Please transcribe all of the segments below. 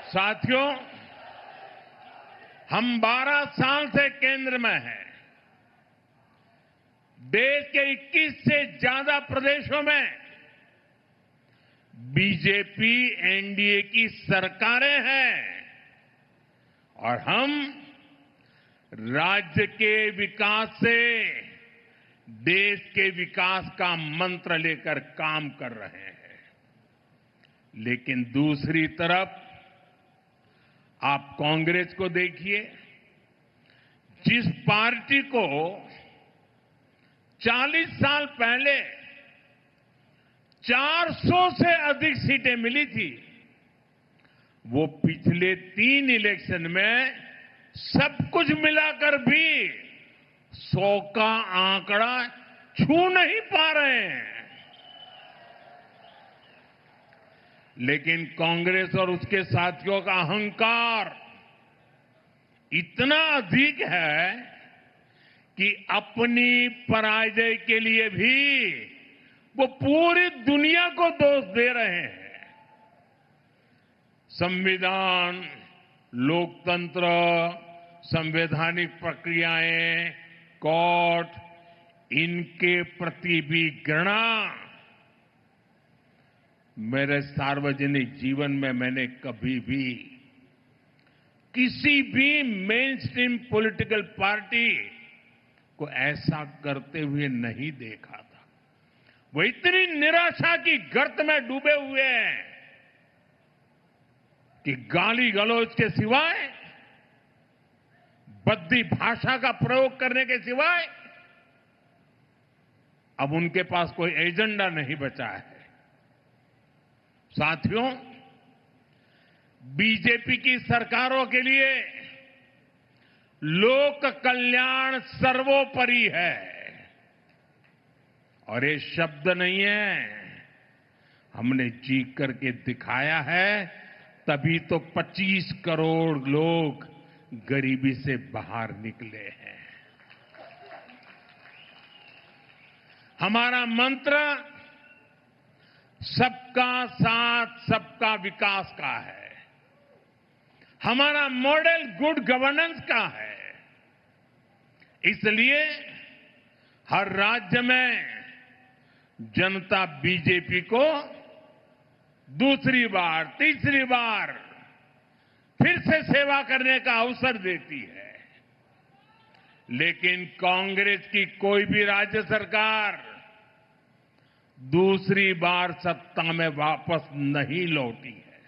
साथियों, हम 12 साल से केंद्र में हैं। देश के 21 से ज्यादा प्रदेशों में बीजेपी एनडीए की सरकारें हैं और हम राज्य के विकास से देश के विकास का मंत्र लेकर काम कर रहे हैं। लेकिन दूसरी तरफ आप कांग्रेस को देखिए, जिस पार्टी को 40 साल पहले 400 से अधिक सीटें मिली थी, वो पिछले 3 इलेक्शन में सब कुछ मिलाकर भी 100 का आंकड़ा छू नहीं पा रहे हैं। लेकिन कांग्रेस और उसके साथियों का अहंकार इतना अधिक है कि अपनी पराजय के लिए भी वो पूरी दुनिया को दोष दे रहे हैं। संविधान, लोकतंत्र, संवैधानिक प्रक्रियाएं, कोर्ट, इनके प्रति भी घृणा मेरे सार्वजनिक जीवन में मैंने कभी भी किसी भी मेन स्ट्रीम पॉलिटिकल पार्टी को ऐसा करते हुए नहीं देखा था। वो इतनी निराशा की गर्त में डूबे हुए हैं कि गाली गलौज के सिवाय, बद्दी भाषा का प्रयोग करने के सिवाय अब उनके पास कोई एजेंडा नहीं बचा है। साथियों, बीजेपी की सरकारों के लिए लोक कल्याण सर्वोपरि है और ये शब्द नहीं है, हमने जी करके दिखाया है। तभी तो 25 करोड़ लोग गरीबी से बाहर निकले हैं। हमारा मंत्र सबका साथ, सबका विकास का है। हमारा मॉडल गुड गवर्नेंस का है। इसलिए हर राज्य में जनता बीजेपी को दूसरी बार, तीसरी बार फिर से सेवा करने का अवसर देती है। लेकिन कांग्रेस की कोई भी राज्य सरकार दूसरी बार सत्ता में वापस नहीं लौटी है।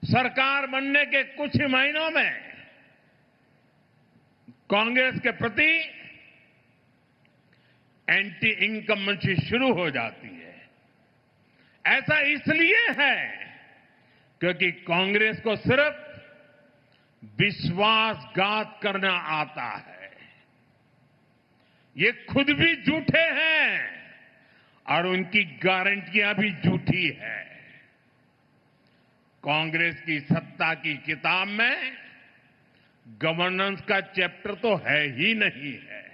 सरकार बनने के कुछ ही महीनों में कांग्रेस के प्रति एंटी इनकम्बेंसी शुरू हो जाती है। ऐसा इसलिए है क्योंकि कांग्रेस को सिर्फ विश्वासघात करना आता है। ये खुद भी झूठे हैं और उनकी गारंटियां भी झूठी है। कांग्रेस की सत्ता की किताब में गवर्नेंस का चैप्टर तो है ही नहीं है।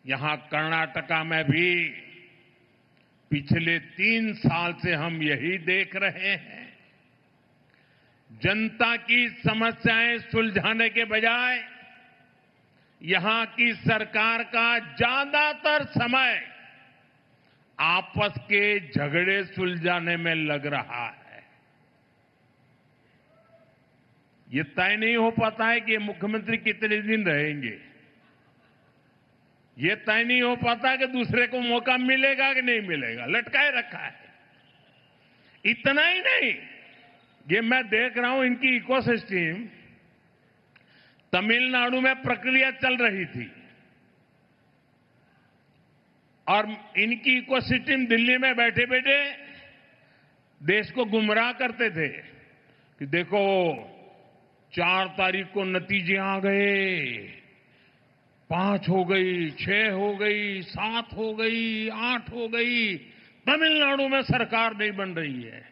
यहां कर्नाटका में भी पिछले 3 साल से हम यही देख रहे हैं। जनता की समस्याएं सुलझाने के बजाय यहां की सरकार का ज्यादातर समय आपस के झगड़े सुलझाने में लग रहा है। ये तय नहीं हो पाता है कि ये मुख्यमंत्री कितने दिन रहेंगे। ये तय नहीं हो पाता कि दूसरे को मौका मिलेगा कि नहीं मिलेगा, लटकाए रखा है। इतना ही नहीं, ये मैं देख रहा हूं इनकी इकोसिस्टम, तमिलनाडु में प्रक्रिया चल रही थी और इनकी इकोसिस्टम दिल्ली में बैठे बैठे देश को गुमराह करते थे कि देखो 4 तारीख को नतीजे आ गए, 5 हो गई, 6 हो गई, 7 हो गई, 8 हो गई, तमिलनाडु में सरकार नहीं बन रही है।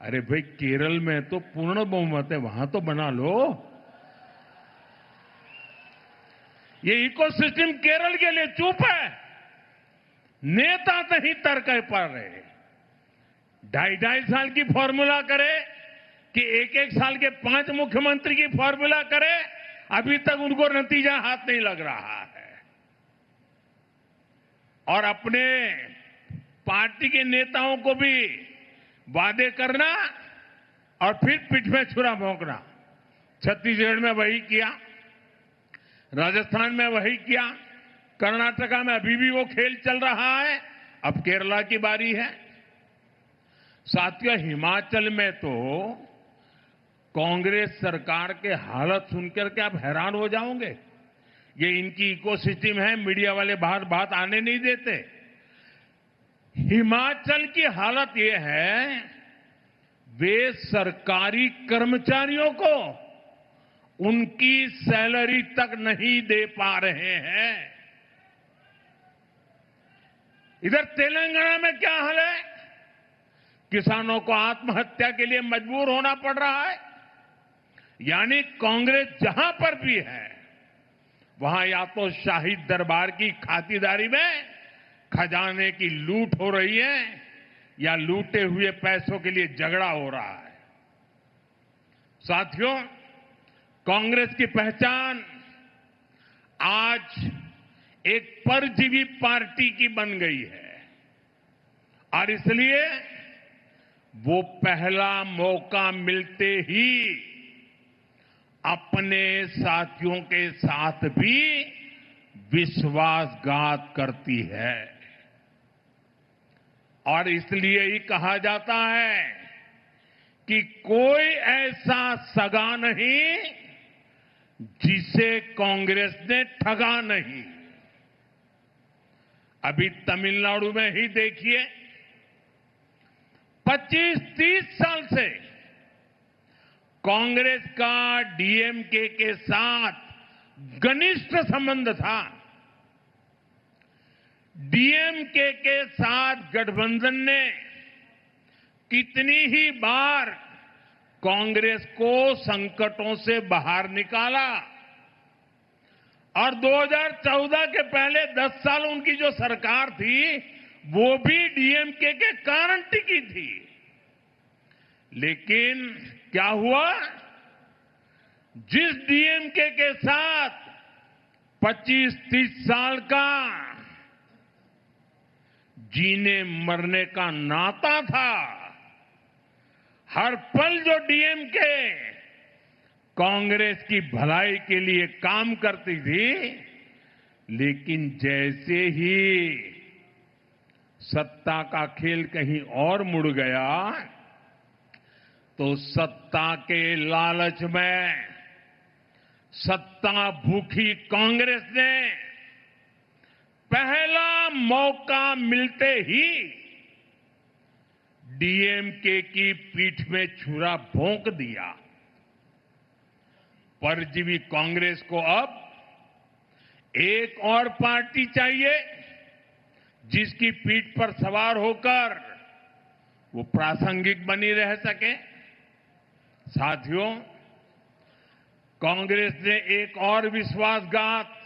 अरे भाई, केरल में तो पूर्ण बहुमत है, वहां तो बना लो। ये इकोसिस्टम केरल के लिए चुप है, नेता नहीं तर्क पा रहे। 2.5 साल की फॉर्मूला करे कि एक एक साल के 5 मुख्यमंत्री की फॉर्मूला करे, अभी तक उनको नतीजा हाथ नहीं लग रहा है। और अपने पार्टी के नेताओं को भी वादे करना और फिर पीठ में छुरा भोंकना। छत्तीसगढ़ में वही किया, राजस्थान में वही किया, कर्नाटका में अभी भी वो खेल चल रहा है, अब केरला की बारी है। साथियों, हिमाचल में तो कांग्रेस सरकार के हालत सुनकर के आप हैरान हो जाओगे। ये इनकी इकोसिस्टम है, मीडिया वाले बाहर बात आने नहीं देते। हिमाचल की हालत ये है, वे सरकारी कर्मचारियों को उनकी सैलरी तक नहीं दे पा रहे हैं। इधर तेलंगाना में क्या हाल है? किसानों को आत्महत्या के लिए मजबूर होना पड़ रहा है। यानी कांग्रेस जहां पर भी है, वहां या तो शाही दरबार की खातिरदारी में खजाने की लूट हो रही है, या लूटे हुए पैसों के लिए झगड़ा हो रहा है। साथियों, कांग्रेस की पहचान आज एक परजीवी पार्टी की बन गई है, और इसलिए वो पहला मौका मिलते ही अपने साथियों के साथ भी विश्वासघात करती है। और इसलिए ही कहा जाता है कि कोई ऐसा सगा नहीं जिसे कांग्रेस ने ठगा नहीं। अभी तमिलनाडु में ही देखिए, 25-30 साल से कांग्रेस का डीएमके के साथ घनिष्ठ संबंध था। डीएमके के साथ गठबंधन ने कितनी ही बार कांग्रेस को संकटों से बाहर निकाला, और 2014 के पहले 10 साल उनकी जो सरकार थी, वो भी डीएमके के कारण टिकी थी। लेकिन क्या हुआ? जिस डीएमके के साथ 25-30 साल का जीने मरने का नाता था, हर पल जो डीएमके कांग्रेस की भलाई के लिए काम करती थी, लेकिन जैसे ही सत्ता का खेल कहीं और मुड़ गया, तो सत्ता के लालच में सत्ता भूखी कांग्रेस ने पहला मौका मिलते ही डीएमके की पीठ में छुरा भोंक दिया। परजीवी कांग्रेस को अब एक और पार्टी चाहिए जिसकी पीठ पर सवार होकर वो प्रासंगिक बनी रह सके। साथियों, कांग्रेस ने एक और विश्वासघात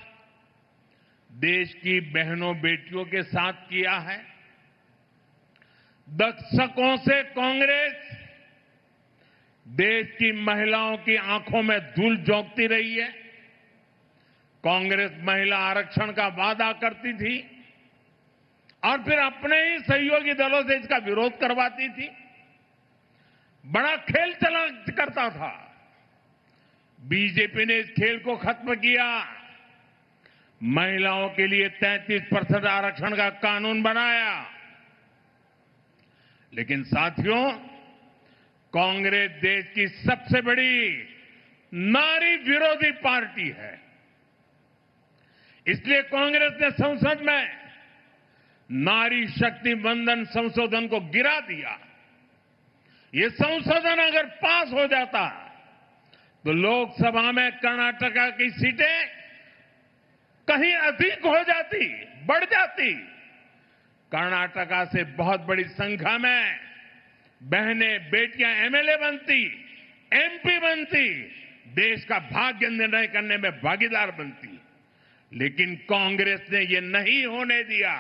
देश की बहनों बेटियों के साथ किया है। दशकों से कांग्रेस देश की महिलाओं की आंखों में धूल झोंकती रही है। कांग्रेस महिला आरक्षण का वादा करती थी और फिर अपने ही सहयोगी दलों से इसका विरोध करवाती थी। बड़ा खेल चला करता था। बीजेपी ने इस खेल को खत्म किया। महिलाओं के लिए 33% आरक्षण का कानून बनाया। लेकिन साथियों, कांग्रेस देश की सबसे बड़ी नारी विरोधी पार्टी है। इसलिए कांग्रेस ने संसद में नारी शक्ति वंदन संशोधन को गिरा दिया। ये संशोधन अगर पास हो जाता तो लोकसभा में कर्नाटका की सीटें कहीं अधिक हो जाती, बढ़ जाती। कर्नाटका से बहुत बड़ी संख्या में बहनें, बेटियां एमएलए बनती, एमपी बनती, देश का भाग्य निर्णय करने में भागीदार बनती। लेकिन कांग्रेस ने ये नहीं होने दिया।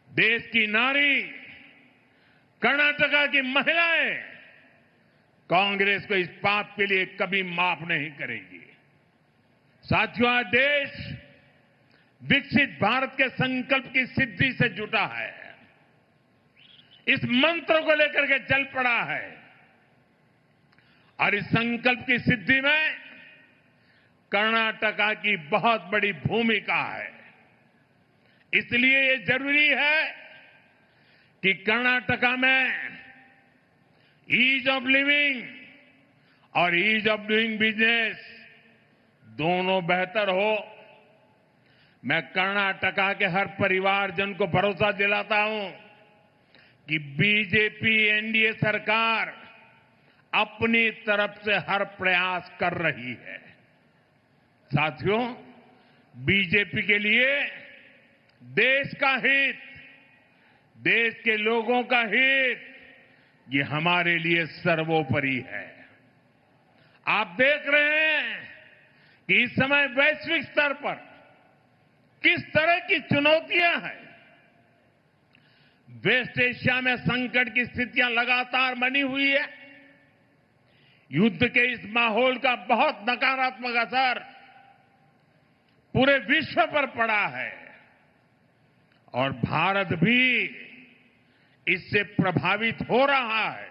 देश की नारी, कर्नाटका की महिलाएं कांग्रेस को इस पाप के लिए कभी माफ नहीं करेगी। साथियों, आज देश विकसित भारत के संकल्प की सिद्धि से जुटा है। इस मंत्र को लेकर के चल पड़ा है और इस संकल्प की सिद्धि में कर्नाटका की बहुत बड़ी भूमिका है। इसलिए ये जरूरी है कि कर्नाटका में ईज ऑफ लिविंग और ईज ऑफ डूइंग बिजनेस दोनों बेहतर हो। मैं कर्नाटका के हर परिवारजन को भरोसा दिलाता हूं कि बीजेपी एनडीए सरकार अपनी तरफ से हर प्रयास कर रही है। साथियों, बीजेपी के लिए देश का हित, देश के लोगों का हित, ये हमारे लिए सर्वोपरि है। आप देख रहे हैं कि इस समय वैश्विक स्तर पर किस तरह की चुनौतियां हैं। वेस्ट एशिया में संकट की स्थितियां लगातार बनी हुई है। युद्ध के इस माहौल का बहुत नकारात्मक असर पूरे विश्व पर पड़ा है और भारत भी इससे प्रभावित हो रहा है।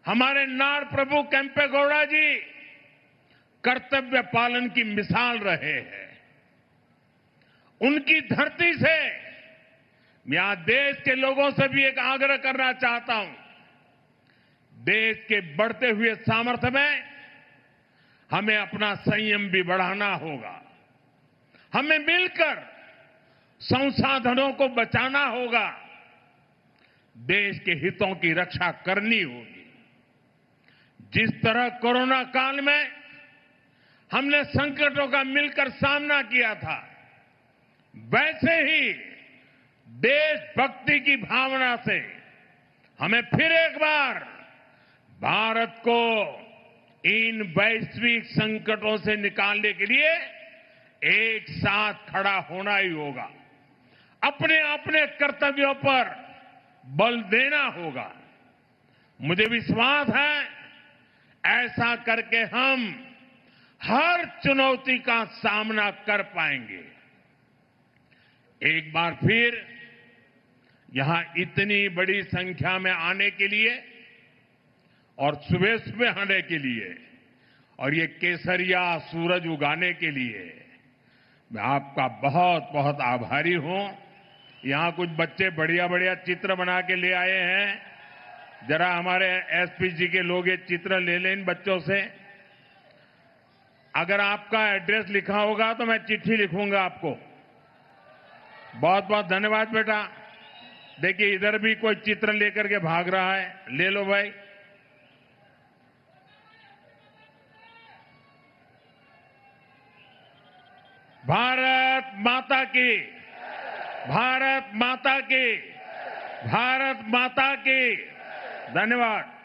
हमारे नार प्रभु केम्पेगौड़ा जी कर्तव्य पालन की मिसाल रहे हैं। उनकी धरती से मैं आज देश के लोगों से भी एक आग्रह करना चाहता हूं। देश के बढ़ते हुए सामर्थ्य में हमें अपना संयम भी बढ़ाना होगा। हमें मिलकर संसाधनों को बचाना होगा। देश के हितों की रक्षा करनी होगी। जिस तरह कोरोना काल में हमने संकटों का मिलकर सामना किया था, वैसे ही देशभक्ति की भावना से हमें फिर एक बार भारत को इन वैश्विक संकटों से निकालने के लिए एक साथ खड़ा होना ही होगा। अपने अपने कर्तव्यों पर बल देना होगा। मुझे विश्वास है ऐसा करके हम हर चुनौती का सामना कर पाएंगे। एक बार फिर यहां इतनी बड़ी संख्या में आने के लिए और सुबह सुबह आने के लिए और ये केसरिया सूरज उगाने के लिए मैं आपका बहुत बहुत आभारी हूं। यहां कुछ बच्चे बढ़िया बढ़िया चित्र बना के ले आए हैं। जरा हमारे एसपी जी के लोग ये चित्र ले लें इन बच्चों से। अगर आपका एड्रेस लिखा होगा तो मैं चिट्ठी लिखूंगा आपको। बहुत बहुत धन्यवाद बेटा। देखिए इधर भी कोई चित्र लेकर के भाग रहा है, ले लो भाई। भारत माता की, भारत माता की, भारत माता की। धन्यवाद।